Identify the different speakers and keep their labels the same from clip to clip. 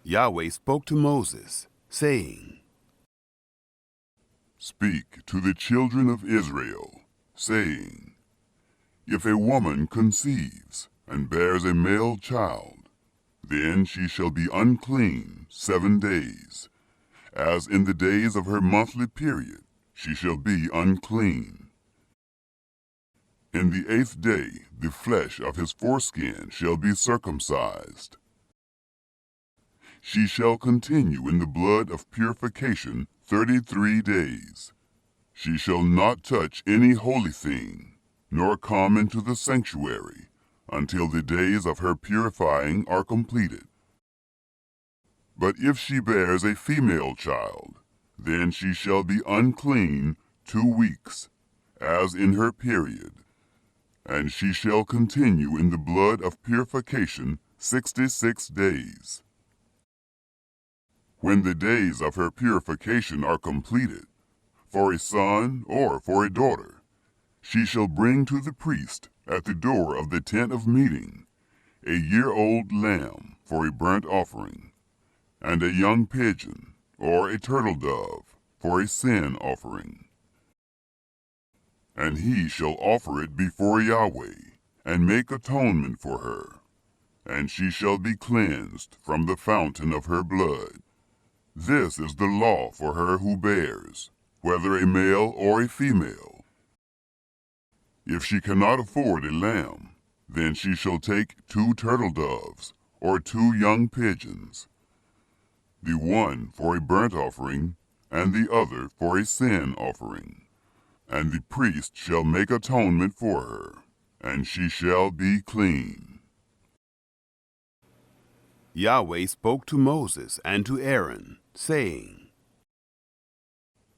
Speaker 1: Yahweh spoke to Moses, saying,
Speaker 2: Speak to the children of Israel, saying, If a woman conceives and bears a male child, then she shall be unclean 7 days. As in the days of her monthly period, she shall be unclean. In the 8th day the flesh of his foreskin shall be circumcised. She shall continue in the blood of purification 33 days. She shall not touch any holy thing, nor come into the sanctuary, until the days of her purifying are completed. But if she bears a female child, then she shall be unclean 2 weeks, as in her period, and she shall continue in the blood of purification 66 days. When the days of her purification are completed, for a son or for a daughter, she shall bring to the priest at the door of the tent of meeting a year-old lamb for a burnt offering, and a young pigeon or a turtle dove for a sin offering. And he shall offer it before Yahweh, and make atonement for her, and she shall be cleansed from the fountain of her blood. This is the law for her who bears, whether a male or a female. If she cannot afford a lamb, then she shall take 2 turtle doves or 2 young pigeons, the one for a burnt offering, and the other for a sin offering. And the priest shall make atonement for her, and she shall be clean.
Speaker 1: Yahweh spoke to Moses and to Aaron, saying,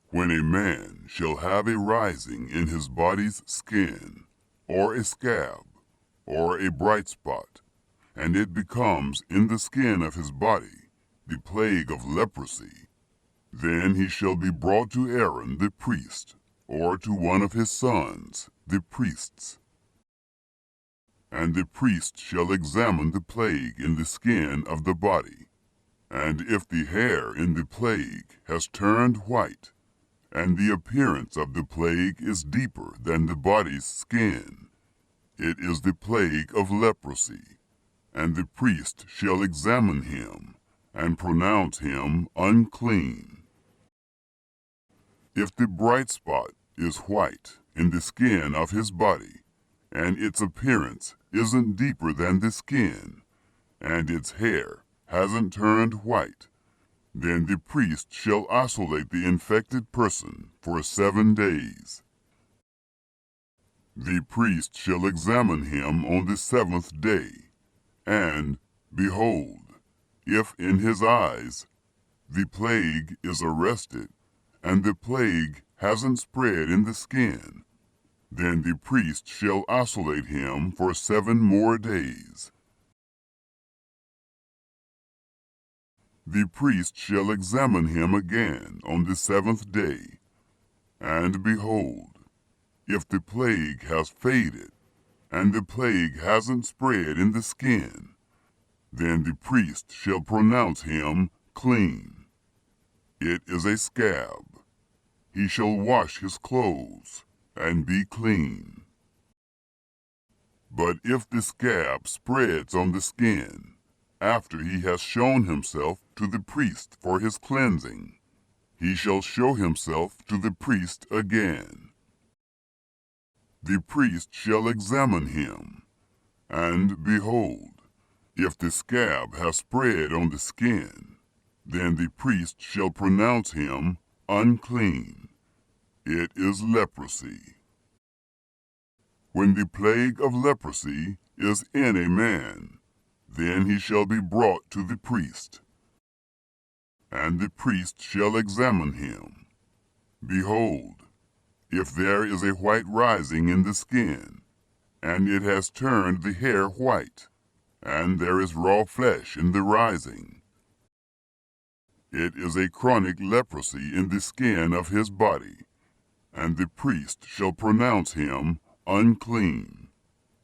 Speaker 2: When a man shall have a rising in his body's skin, or a scab, or a bright spot, and it becomes in the skin of his body the plague of leprosy, then he shall be brought to Aaron the priest, or to one of his sons, the priests. And the priest shall examine the plague in the skin of the body, and if the hair in the plague has turned white, and the appearance of the plague is deeper than the body's skin, it is the plague of leprosy, and the priest shall examine him, and pronounce him unclean. If the bright spot is white in the skin of his body, and its appearance isn't deeper than the skin, and its hair hasn't turned white, then the priest shall isolate the infected person for 7 days. The priest shall examine him on the 7th day, and, behold, if in his eyes the plague is arrested, and the plague hasn't spread in the skin, then the priest shall isolate him for 7 more days. The priest shall examine him again on the 7th day, and behold, if the plague has faded, and the plague hasn't spread in the skin, then the priest shall pronounce him clean. It is a scab. He shall wash his clothes, and be clean. But if the scab spreads on the skin, after he has shown himself to the priest for his cleansing, he shall show himself to the priest again. The priest shall examine him, and behold, if the scab has spread on the skin, then the priest shall pronounce him unclean. It is leprosy. When the plague of leprosy is in a man, then he shall be brought to the priest, and the priest shall examine him. Behold, if there is a white rising in the skin, and it has turned the hair white, and there is raw flesh in the rising, it is a chronic leprosy in the skin of his body, and the priest shall pronounce him unclean.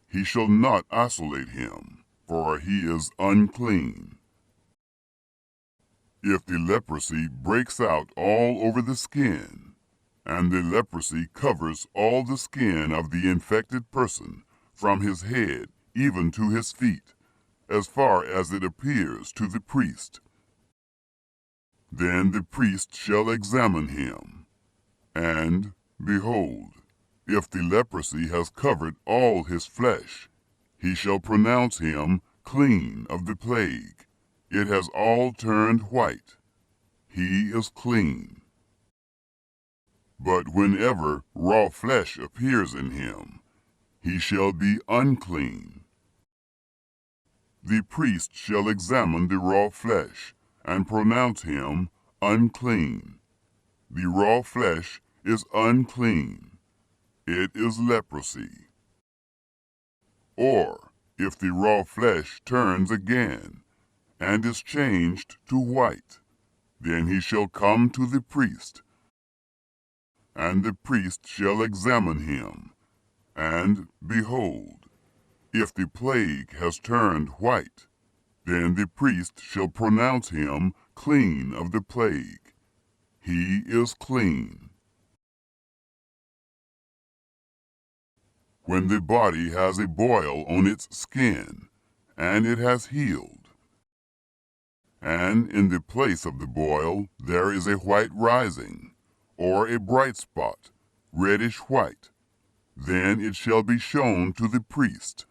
Speaker 2: He shall not isolate him, for he is unclean. If the leprosy breaks out all over the skin, and the leprosy covers all the skin of the infected person, from his head even to his feet, as far as it appears to the priest, then the priest shall examine him. And, behold, if the leprosy has covered all his flesh, he shall pronounce him clean of the plague. It has all turned white. He is clean. But whenever raw flesh appears in him, he shall be unclean. The priest shall examine the raw flesh, and pronounce him unclean. The raw flesh is unclean. It is leprosy. Or, if the raw flesh turns again, and is changed to white, then he shall come to the priest, and the priest shall examine him. And, behold, if the plague has turned white, then the priest shall pronounce him clean of the plague. He is clean. When the body has a boil on its skin, and it has healed, and in the place of the boil there is a white rising, or a bright spot, reddish white, then it shall be shown to the priest,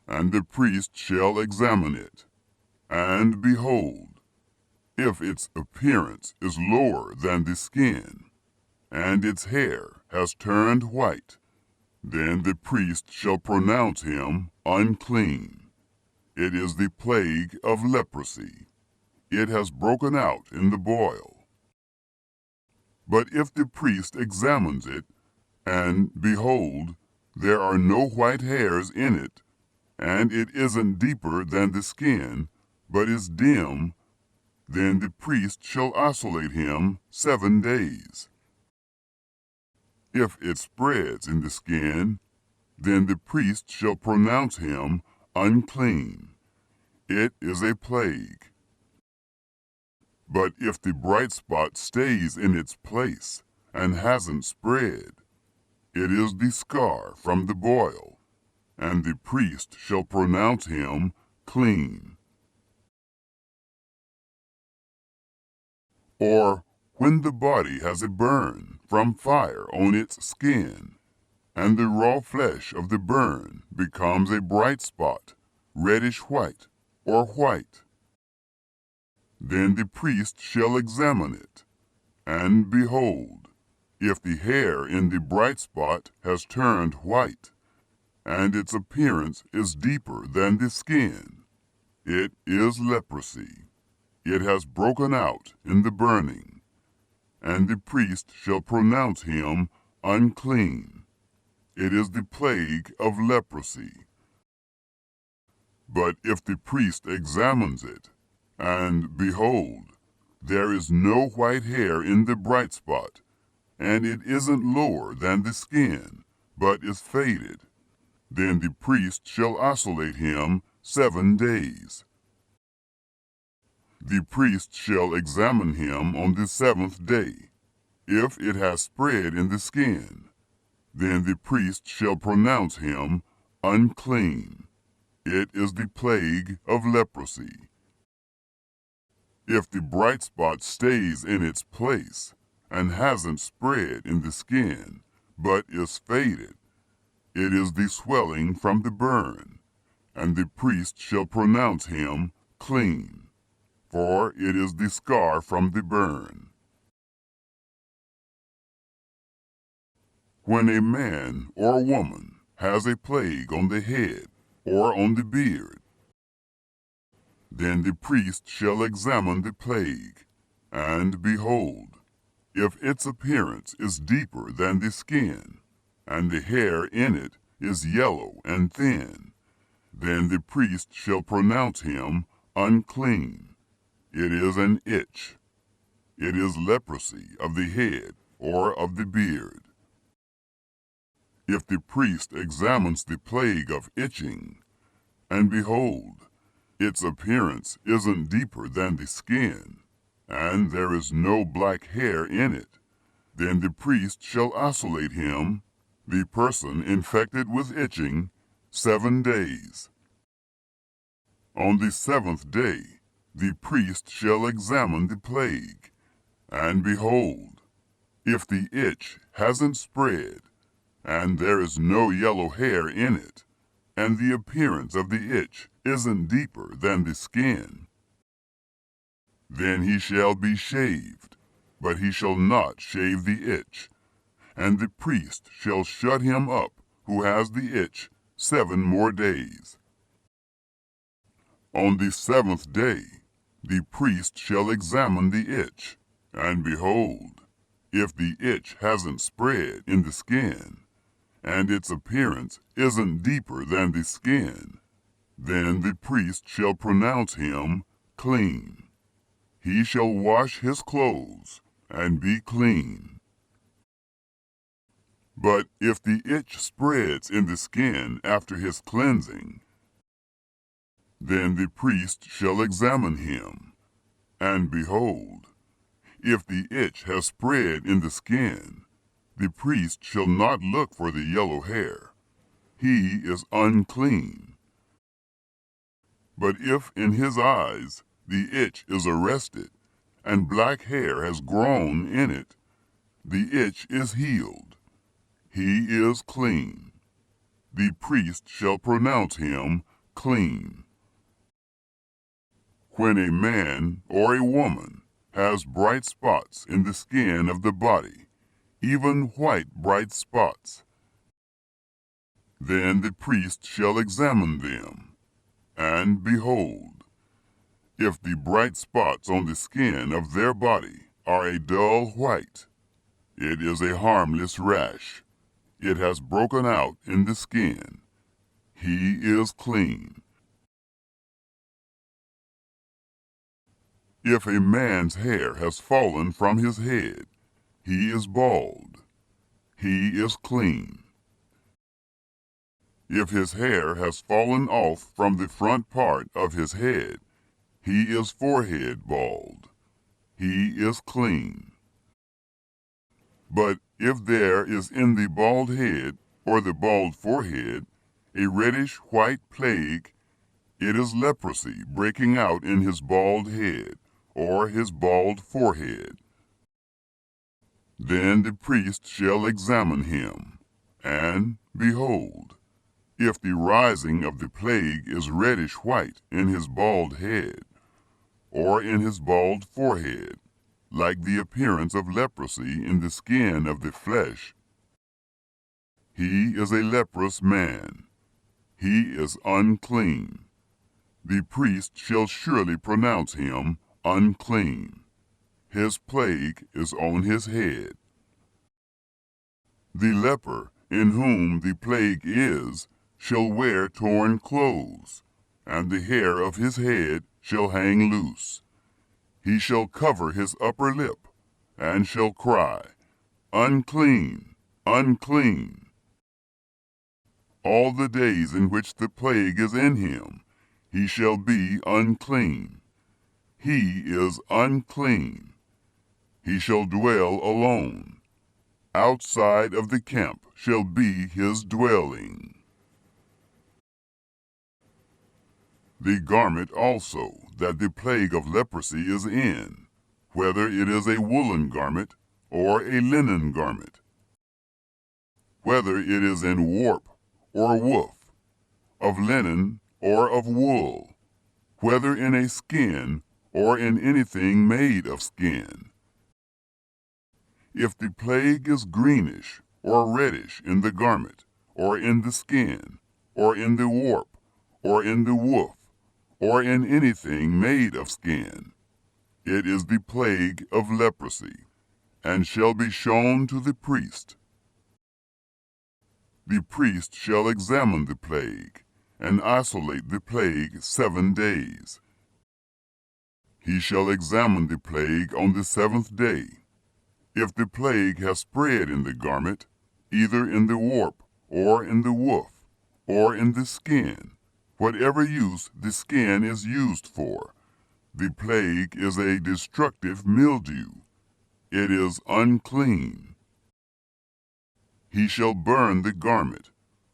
Speaker 2: and the priest shall examine it. And behold, if its appearance is lower than the skin, and its hair has turned white, then the priest shall pronounce him unclean. It is the plague of leprosy. It has broken out in the boil. But if the priest examines it, and behold, there are no white hairs in it, and it isn't deeper than the skin, but is dim, then the priest shall isolate him 7 days. If it spreads in the skin, then the priest shall pronounce him unclean. It is a plague. But if the bright spot stays in its place and hasn't spread, it is the scar from the boil, and the priest shall pronounce him clean. Or when the body has a burn from fire on its skin, and the raw flesh of the burn becomes a bright spot, reddish white, or white, then the priest shall examine it, and behold, if the hair in the bright spot has turned white, and its appearance is deeper than the skin, it is leprosy. It has broken out in the burning, and the priest shall pronounce him unclean. It is the plague of leprosy. But if the priest examines it, and behold, there is no white hair in the bright spot, and it isn't lower than the skin, but is faded, then the priest shall isolate him 7 days. The priest shall examine him on the 7th day. If it has spread in the skin, then the priest shall pronounce him unclean. It is the plague of leprosy. If the bright spot stays in its place and hasn't spread in the skin, but is faded, it is the swelling from the burn, and the priest shall pronounce him clean, for it is the scar from the burn. When a man or woman has a plague on the head or on the beard, then the priest shall examine the plague, and behold, if its appearance is deeper than the skin, and the hair in it is yellow and thin, then the priest shall pronounce him unclean. It is an itch. It is leprosy of the head or of the beard. If the priest examines the plague of itching, and behold, its appearance isn't deeper than the skin, and there is no black hair in it, then the priest shall isolate him, the person infected with itching, 7 days. On the 7th day, the priest shall examine the plague, and behold, if the itch hasn't spread, and there is no yellow hair in it, and the appearance of the itch isn't deeper than the skin, then he shall be shaved, but he shall not shave the itch, and the priest shall shut him up who has the itch 7 more days. On the 7th day, the priest shall examine the itch, and behold, if the itch hasn't spread in the skin, and its appearance isn't deeper than the skin, then the priest shall pronounce him clean. He shall wash his clothes and be clean. But if the itch spreads in the skin after his cleansing, then the priest shall examine him, and behold, if the itch has spread in the skin, the priest shall not look for the yellow hair. He is unclean. But if in his eyes the itch is arrested, and black hair has grown in it, the itch is healed. He is clean. The priest shall pronounce him clean. When a man or a woman has bright spots in the skin of the body, even white bright spots, then the priest shall examine them, and behold, if the bright spots on the skin of their body are a dull white, it is a harmless rash. It has broken out in the skin. He is clean. If a man's hair has fallen from his head, he is bald. He is clean. If his hair has fallen off from the front part of his head, he is forehead bald. He is clean. But if there is in the bald head or the bald forehead a reddish-white plague, it is leprosy breaking out in his bald head or his bald forehead. Then the priest shall examine him, and behold, if the rising of the plague is reddish-white in his bald head or in his bald forehead, like the appearance of leprosy in the skin of the flesh, he is a leprous man. He is unclean. The priest shall surely pronounce him unclean. His plague is on his head. The leper in whom the plague is shall wear torn clothes, and the hair of his head shall hang loose. He shall cover his upper lip, and shall cry, Unclean, unclean. All the days in which the plague is in him, he shall be unclean. He is unclean. He shall dwell alone. Outside of the camp shall be his dwelling. The garment also that the plague of leprosy is in, whether it is a woolen garment or a linen garment, whether it is in warp or woof, of linen or of wool, whether in a skin or in anything made of skin. If the plague is greenish or reddish in the garment, or in the skin, or in the warp, or in the woof, or in anything made of skin, it is the plague of leprosy, and shall be shown to the priest. The priest shall examine the plague, and isolate the plague 7 days. He shall examine the plague on the 7th day. If the plague has spread in the garment, either in the warp, or in the woof, or in the skin, whatever use the skin is used for. The plague is a destructive mildew. It is unclean. He shall burn the garment,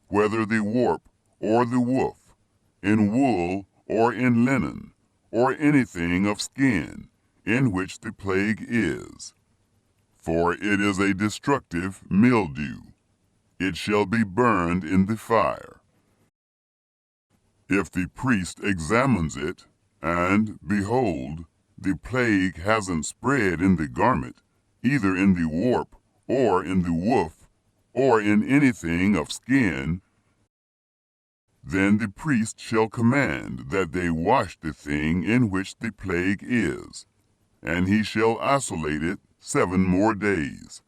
Speaker 2: whether the warp or the woof, in wool or in linen, or anything of skin, in which the plague is. For it is a destructive mildew. It shall be burned in the fire. If the priest examines it, and, behold, the plague hasn't spread in the garment, either in the warp, or in the woof, or in anything of skin, then the priest shall command that they wash the thing in which the plague is, and he shall isolate it 7 more days.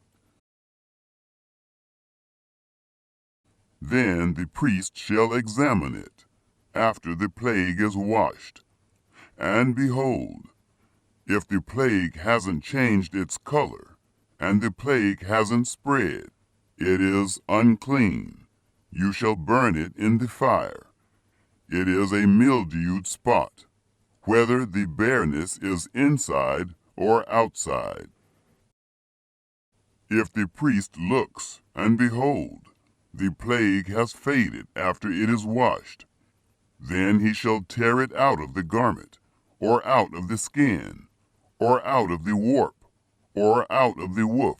Speaker 2: Then the priest shall examine it, after the plague is washed. And behold, if the plague hasn't changed its color, and the plague hasn't spread, it is unclean. You shall burn it in the fire. It is a mildewed spot, whether the bareness is inside or outside. If the priest looks, and behold, the plague has faded after it is washed, then he shall tear it out of the garment, or out of the skin, or out of the warp, or out of the woof.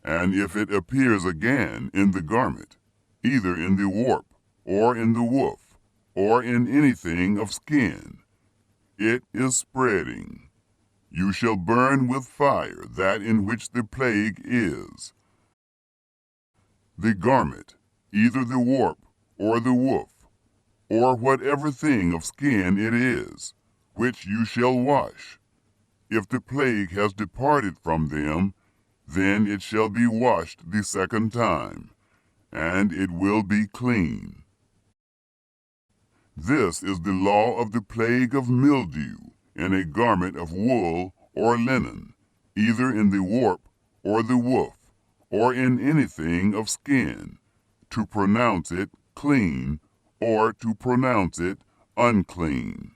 Speaker 2: And if it appears again in the garment, either in the warp, or in the woof, or in anything of skin, it is spreading. You shall burn with fire that in which the plague is. The garment, either the warp, or the woof, or whatever thing of skin it is, which you shall wash. If the plague has departed from them, then it shall be washed the 2nd time, and it will be clean. This is the law of the plague of mildew in a garment of wool or linen, either in the warp or the woof, or in anything of skin, to pronounce it clean or to pronounce it unclean.